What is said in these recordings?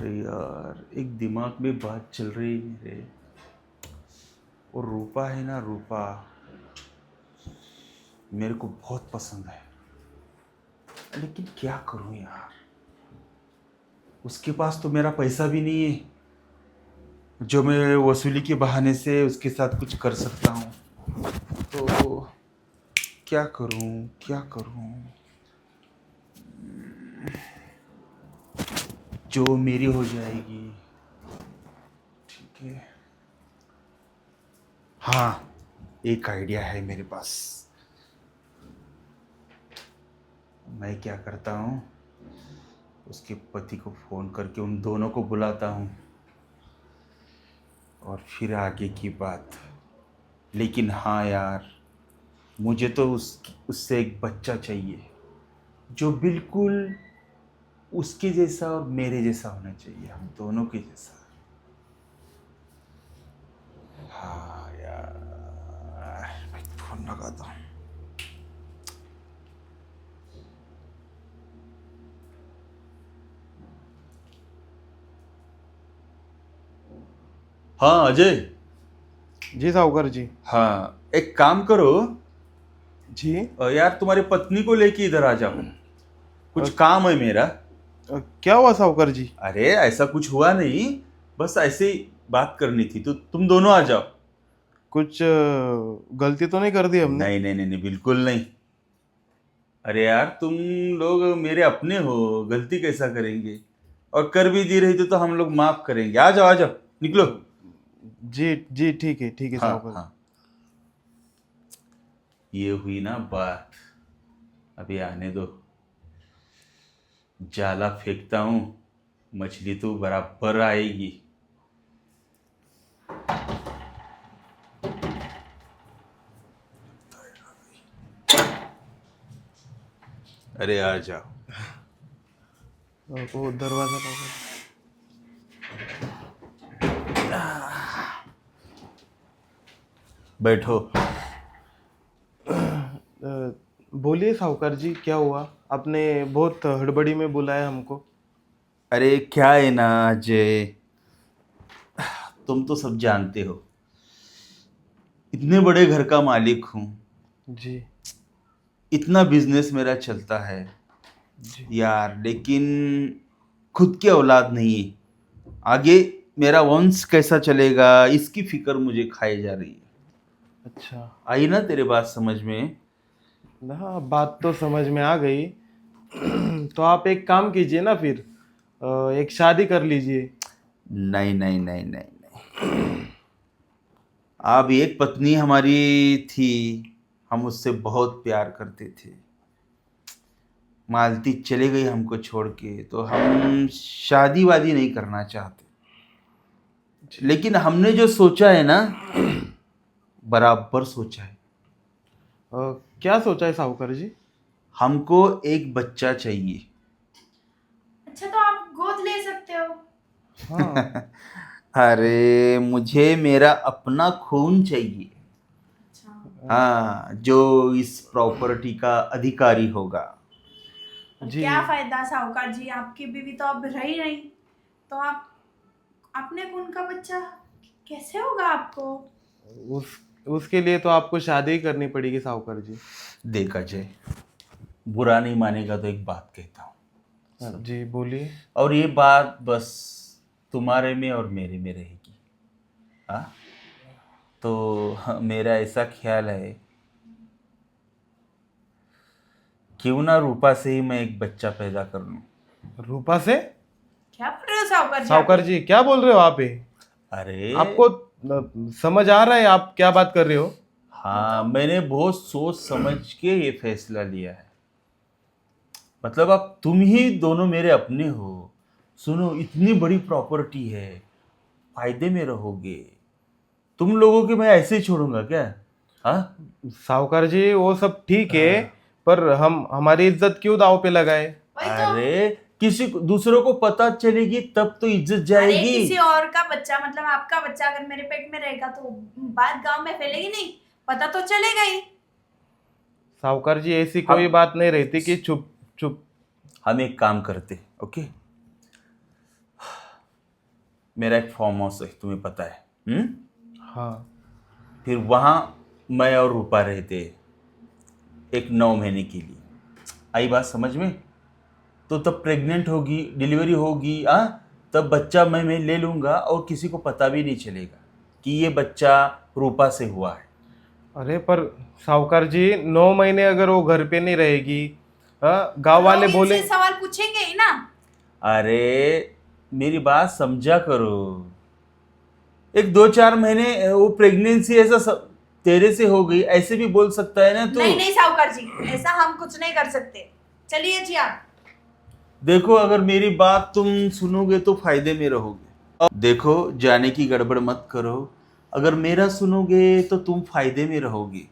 अरे यार, एक दिमाग में बात चल रही है मेरे। और रूपा है ना, रूपा मेरे को बहुत पसंद है, लेकिन क्या करूं यार। उसके पास तो मेरा पैसा भी नहीं है जो मैं वसूली के बहाने से उसके साथ कुछ कर सकता हूँ। तो क्या करूं, क्या करूं। जो मेरी हो जाएगी, ठीक है। हाँ, एक आइडिया है मेरे पास। मैं क्या करता हूँ, उसके पति को फ़ोन करके उन दोनों को बुलाता हूँ और फिर आगे की बात। लेकिन हाँ यार, मुझे तो उससे एक बच्चा चाहिए जो बिल्कुल उसके जैसा और मेरे जैसा होना चाहिए, हम दोनों के जैसा। हाँ यार, मैं फोन लगाता हूँ। हाँ अजय। जी साहूकार जी। हाँ, एक काम करो। जी। यार, तुम्हारी पत्नी को लेके इधर आ जाओ, अ, कुछ काम है मेरा। क्या हुआ साहूकार जी? अरे ऐसा कुछ हुआ नहीं, बस ऐसे ही बात करनी थी, तो तुम दोनों आ जाओ। कुछ गलती तो नहीं कर दी हमने? नहीं नहीं नहीं नहीं, बिल्कुल नहीं। अरे यार, तुम लोग मेरे अपने हो, गलती कैसा करेंगे। और कर भी दी रही तो हम लोग माफ करेंगे। आ जाओ, आ जाओ, निकलो। अ, जी जी, ठीक है हाँ साहूकार जी। हाँ, ये हुई ना बात। अभी आने दो, जाला फेंकता हूँ, मछली तो बराबर आएगी। अरे आ जाओ। वो दरवाजा लगा। बैठो। बोलिए साहूकार जी, क्या हुआ? आपने बहुत हड़बड़ी में बुलाया हमको। अरे क्या है ना अजय, तुम तो सब जानते हो, इतने बड़े घर का मालिक हूँ, जी इतना बिजनेस मेरा चलता है जी। यार, लेकिन खुद की औलाद नहीं है। आगे मेरा वंश कैसा चलेगा, इसकी फिक्र मुझे खाई जा रही है। अच्छा। आई ना तेरे बात समझ में? हाँ, बात तो समझ में आ गई। तो आप एक काम कीजिए ना फिर, एक शादी कर लीजिए। नहीं नहीं नहीं नहीं नहीं, अब एक पत्नी हमारी थी, हम उससे बहुत प्यार करते थे। मालती चले गई हमको छोड़ के, तो हम शादी वादी नहीं करना चाहते। जी। लेकिन हमने जो सोचा है ना, बराबर सोचा है। क्या सोचा है साहूकार जी? हमको एक बच्चा चाहिए। अच्छा, तो आप गोद ले सकते हो। हाँ। अरे मुझे मेरा अपना खून चाहिए। अच्छा। हाँ, जो इस प्रॉपर्टी का अधिकारी होगा। और जी। क्या फायदा साहूकार जी, आपकी बीवी तो अब रही नहीं, तो आप अपने खून का बच्चा कैसे होगा आपको? उस उसके लिए तो आपको शादी ही करनी पड़ेगी साहूकार जी। देख अजय, बुरा नहीं मानेगा तो एक बात कहता हूँ, सुन। जी बोलिए। और ये बात बस तुम्हारे में और मेरे में रहेगी। हाँ, तो मेरा ऐसा ख्याल है, क्यों ना रूपा से ही मैं एक बच्चा पैदा कर लूं। रूपा से? क्या बोल रहे हो साहूकार जी आप साहूकार ये? जी क्या बोल रहे हो आप ये? अरे आपको समझ आ रहा है आप क्या बात कर रहे हो? हाँ, मतलब मैंने बहुत सोच समझ के ये फैसला लिया है। मतलब अब तुम ही दोनों मेरे अपने हो। सुनो, इतनी बड़ी प्रॉपर्टी है, फायदे में रहोगे। तुम लोगों के मैं ऐसे ही छोड़ूंगा क्या? हाँ। साहूकार जी वो सब ठीक है, पर हम हमारी इज्जत क्यों दांव पे लगाए? वही तो। अरे किसी दूसरों को पता चलेगी तब तो इज्जत अरे जाएगी। किसी और का बच्चा, मतलब आपका बच्चा अगर मेरे पेट में रहेगा तो बात गांव में फैलेगी नहीं? पता तो चलेगा ही। साहूकार जी ऐसी कोई हम बात नहीं रहती कि चुप चुप। हम एक काम करते, ओके। मेरा एक फार्म हाउस है, तुम्हें पता है। हाँ। फिर वहाँ मैं और रूपा रहते एक 9 महीने के लिए। आई बात समझ में? तो तब प्रेग्नेंट होगी, डिलीवरी होगी, तब बच्चा मैं ले लूँगा और किसी को पता भी नहीं चलेगा कि ये बच्चा रूपा से हुआ है। अरे पर साहूकार जी, 9 महीने अगर वो घर पे नहीं रहेगी, हाँ, गांव वाले लोग बोले। इनसे सवाल पूछेंगे ही ना। अरे मेरी बात समझा करो। एक 2-4 महीने वो प्रेगनेंसी ऐसा तेरे से हो गई, ऐसे भी बोल सकता है ना तू। नहीं नहीं साहूकार जी, ऐसा हम कुछ नहीं कर सकते। चलिए जी आप। देखो, अगर मेरी बात तुम सुनोगे तो फायदे में रहोगे। अब देखो, जाने की गड़बड़ मत करो। अगर मेरा सुनोगे तो तुम फायदे में रहोगे।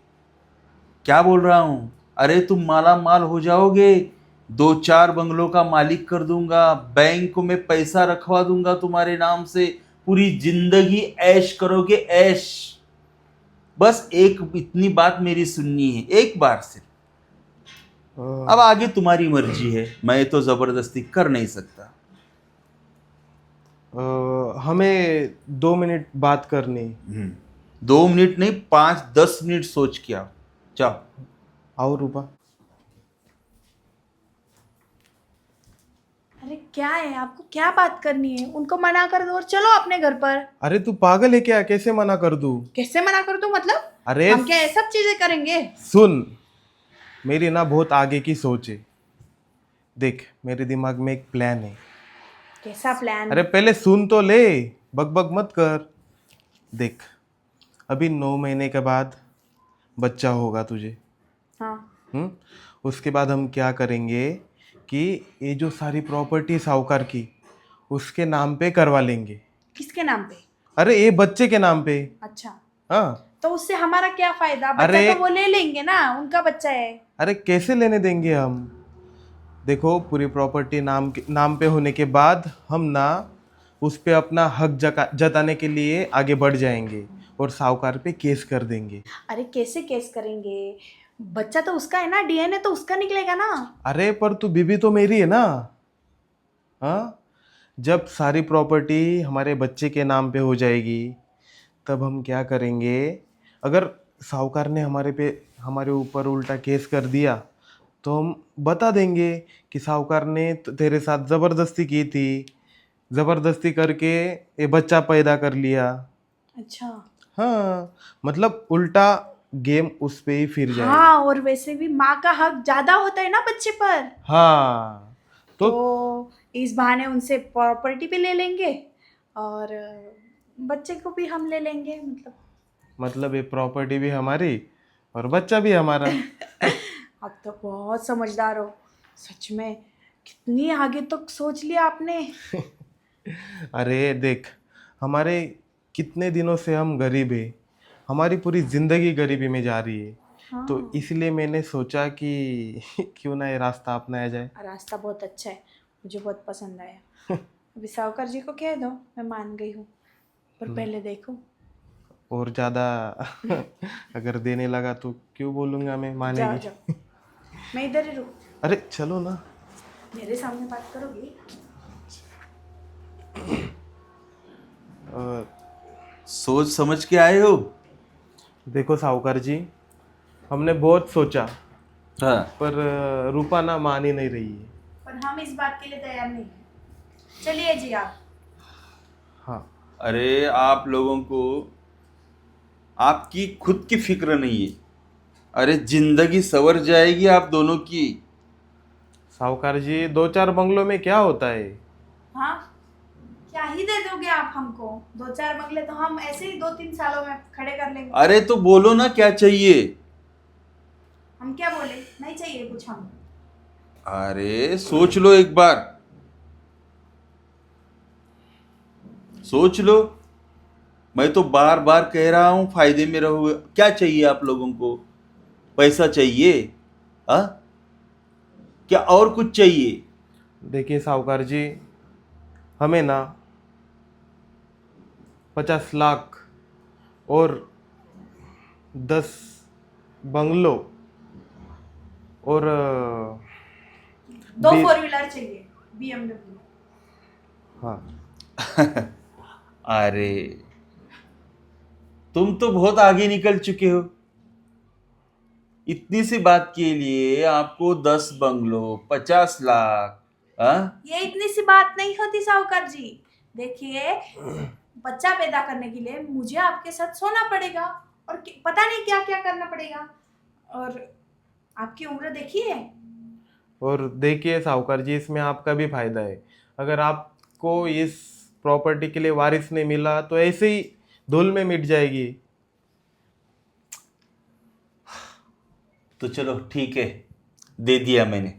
क्या बोल रहा हूँ? अरे तुम माला माल हो जाओगे, 2-4 बंगलों का मालिक कर दूंगा, बैंक में पैसा रखवा दूंगा तुम्हारे नाम से, पूरी जिंदगी ऐश करोगे, ऐश। बस एक इतनी बात मेरी सुननी है, एक बार सिर्फ। अब आगे तुम्हारी मर्जी है, मैं तो जबरदस्ती कर नहीं सकता। हमें 2 मिनट बात करनी। 2 मिनट नहीं, 5-10 मिनट सोच के आओ। जाओ। आओ रूपा। अरे क्या है, आपको क्या बात करनी है? उनको मना कर दो और चलो अपने घर पर। अरे तू पागल है क्या? कैसे मना कर दूं? कैसे मना कर दो मतलब? अरे हम क्या ये सब चीजें करेंगे? सुन, मेरी ना बहुत आगे की सोच है। देख, मेरे दिमाग में एक प्लान है। कैसा प्लान? अरे पहले सुन तो ले, बकबक मत कर। देख, अभी 9 महीने के बाद बच्चा होगा तुझे। हाँ। उसके बाद हम क्या करेंगे कि ये जो सारी प्रॉपर्टी साहूकार की, उसके नाम पे करवा लेंगे। किसके नाम पे? अरे ये बच्चे के नाम पे। अच्छा, हाँ। तो उससे हमारा क्या फायदा? बच्चा अरे- तो वो ले लेंगे ना, उनका बच्चा है। अरे कैसे लेने देंगे हम? देखो, पूरी प्रॉपर्टी नाम पे होने के बाद हम ना उस पे अपना हक जताने के लिए आगे बढ़ जाएंगे और साहूकार पे केस कर देंगे। अरे कैसे केस करेंगे? बच्चा तो उसका है ना, डीएनए तो उसका निकलेगा ना। अरे पर तू बीबी तो मेरी है ना। हाँ, जब सारी प्रॉपर्टी हमारे बच्चे के नाम पे हो जाएगी, तब हम क्या करेंगे? अगर साहूकार ने हमारे ऊपर उल्टा केस कर दिया, तो हम बता देंगे कि साहूकार ने तेरे साथ ज़बरदस्ती की थी, ज़बरदस्ती करके ये बच्चा पैदा कर लिया। अच्छा। हाँ, मतलब उल्टा गेम उस पे ही फिर जाएगा। हाँ, और वैसे भी माँ का हक ज्यादा होता है ना बच्चे पर। हाँ, तो तो इस बहाने उनसे प्रॉपर्टी भी ले लेंगे और बच्चे को भी हम ले लेंगे मतलब ये प्रॉपर्टी भी हमारी और बच्चा भी हमारा। आप तो बहुत समझदार हो सच में। कितनी आगे तक सोच लिया आपने। अरे देख, हमारे कितने दिनों से हम गरीब है, हमारी पूरी जिंदगी गरीबी में जा रही है। हाँ। तो इसलिए मैंने सोचा कि क्यों ना ये रास्ता अपनाया जाए। रास्ता बहुत अच्छा है, मुझे बहुत पसंद आया। अभी साहूकार जी को कह दो मैं मान गई हूँ, पर पहले देखो। और ज़्यादा अगर देने लगा तो क्यों बोलूँगा मैं जाओ मानेगी। जाओ, मैं इधर ही रुक। अरे चलो ना। मेरे सामने बात करोगी? अ, सोच समझ के आए हो? देखो साहूकार जी, हमने बहुत सोचा, हाँ। पर रूपा ना मान ही नहीं रही है। पर हम इस बात के लिए तैयार नहीं हैं। चलिए जी आप। हाँ। अरे आप लोगों को आपकी खुद की फिक्र नहीं है। अरे जिंदगी संवर जाएगी आप दोनों की। साहूकार जी, 2-4 बंगलों में क्या होता है? हाँ, क्या ही दे दोगे आप हमको? 2-4 बंगले तो हम ऐसे ही 2-3 सालों में खड़े कर लेंगे। अरे तो बोलो ना क्या चाहिए। हम क्या बोले? नहीं चाहिए कुछ हम। अरे सोच लो एक बार, सोच लो। मैं तो बार बार कह रहा हूं फायदे में रहोगे। क्या चाहिए आप लोगों को? पैसा चाहिए? हाँ, क्या और कुछ चाहिए? देखिए साहूकार जी, हमें ना 50 लाख और 10 बंगलों और 2 बी- 4 व्हीलर चाहिए, BMW। हाँ। अरे तुम तो बहुत आगे निकल चुके हो। इतनी सी बात के लिए आपको 10 बंगलो, 50 लाख। हाँ, ये इतनी सी बात नहीं होती साहूकार जी। देखिए, बच्चा पैदा करने के लिए मुझे आपके साथ सोना पड़ेगा और पता नहीं क्या क्या करना पड़ेगा। और आपकी उम्र देखिए। और देखिए साहूकार जी, इसमें आपका भी फायदा है। अगर आपको इस प्रॉपर्टी के लिए वारिस नहीं मिला तो ऐसे ही धूल में मिट जाएगी। तो चलो ठीक है, दे दिया मैंने।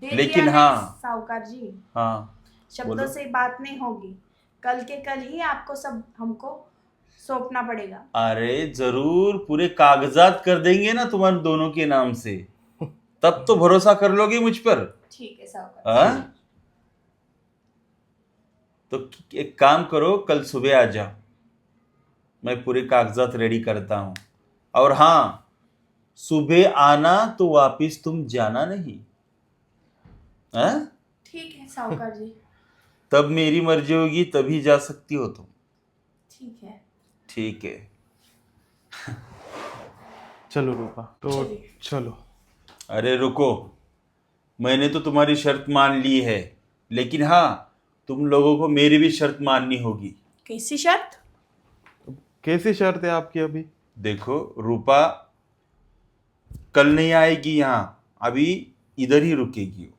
दे लेकिन दिया हाँ। नहीं साहूकार जी, हाँ, शब्दों बोलो। से बात नहीं होगी। कल के कल ही आपको सब हमको सौंपना पड़ेगा। अरे जरूर, पूरे कागजात कर देंगे ना तुम्हारे दोनों के नाम से। तब तो भरोसा कर लोगे मुझ पर। ठीक है साहूकार। हाँ, तो एक काम करो, कल सुबह आ जाओ, मैं पूरे कागजात रेडी करता हूं। और हाँ, सुबह आना तो वापिस तुम जाना नहीं। हाँ, ठीक है साहूकार जी। तब मेरी मर्जी होगी तभी जा सकती हो तुम। ठीक है। ठीक है। चलो रूपा, तो चलिए। चलो। अरे रुको, मैंने तो तुम्हारी शर्त मान ली है, लेकिन हाँ, तुम लोगों को मेरी भी शर्त माननी होगी। कैसी शर्त? कैसी शर्त है आपकी अभी? देखो रूपा, कल नहीं आएगी यहाँ, अभी इधर ही रुकेगी वो।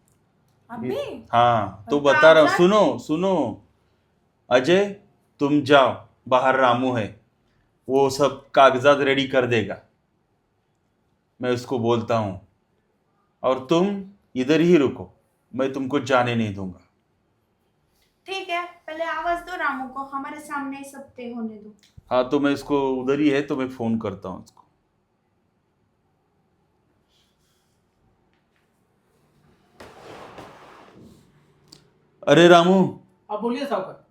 अभी? हाँ, तो और बता रहा हूँ, कागजात? सुनो सुनो। अजय, तुम जाओ, बाहर रामू है, वो सब कागजात रेडी कर देगा, मैं उसको बोलता हूँ। और तुम इधर ही रुको, मैं तुमको जाने नहीं दूंगा। ठीक है, पहले आवाज दो रामू को, हमारे सामने ही सब तय होने दो। हाँ, तो मैं इसको, उधर ही है तो मैं फोन करता हूँ उसको। अरे रामू, आप बोलिए साहूकार।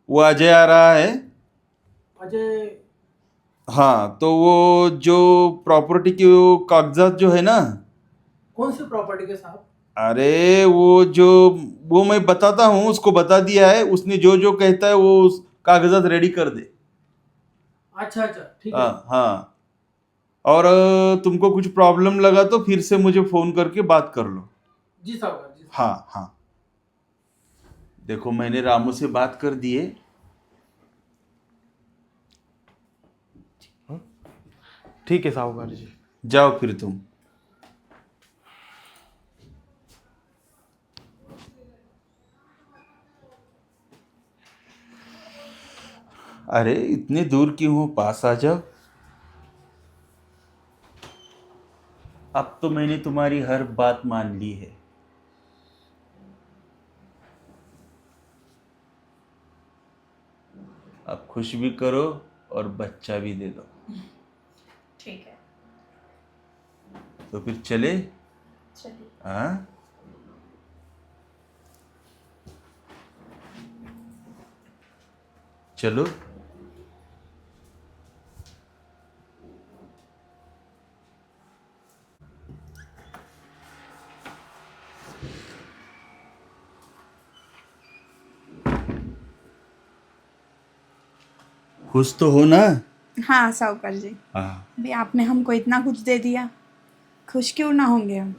वो अजय आ रहा है। अजय? हाँ, तो वो जो प्रॉपर्टी के वो कागजात जो है ना, कौन सी प्रॉपर्टी के साहब? अरे वो मैं बताता हूँ, उसको बता दिया है, उसने जो जो कहता है वो उस कागजात रेडी कर दे। अच्छा अच्छा, ठीक है। हाँ हाँ। और तुमको कुछ प्रॉब्लम लगा तो फिर से मुझे फोन करके बात कर लो। जी साहूकार जी। हाँ हाँ। देखो, मैंने रामू से बात कर दी है। ठीक है साहूकार जी। जाओ फिर तुम। अरे इतने दूर क्यों हो, पास आ जाओ। अब तो मैंने तुम्हारी हर बात मान ली है। अब खुश भी करो और बच्चा भी दे दो। ठीक है, तो फिर चले। चलिए। हाँ, चलो। खुश तो हो ना? हाँ साहूकार जी, हाँ। अभी आपने हमको इतना कुछ दे दिया, खुश क्यों ना होंगे हम।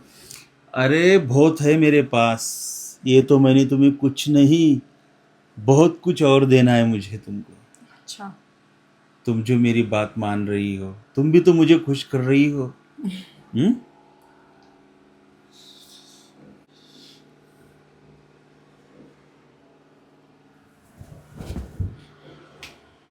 अरे बहुत है मेरे पास, ये तो मैंने तुम्हें कुछ नहीं, बहुत कुछ और देना है मुझे तुमको। अच्छा। तुम जो मेरी बात मान रही हो, तुम भी तो मुझे खुश कर रही हो।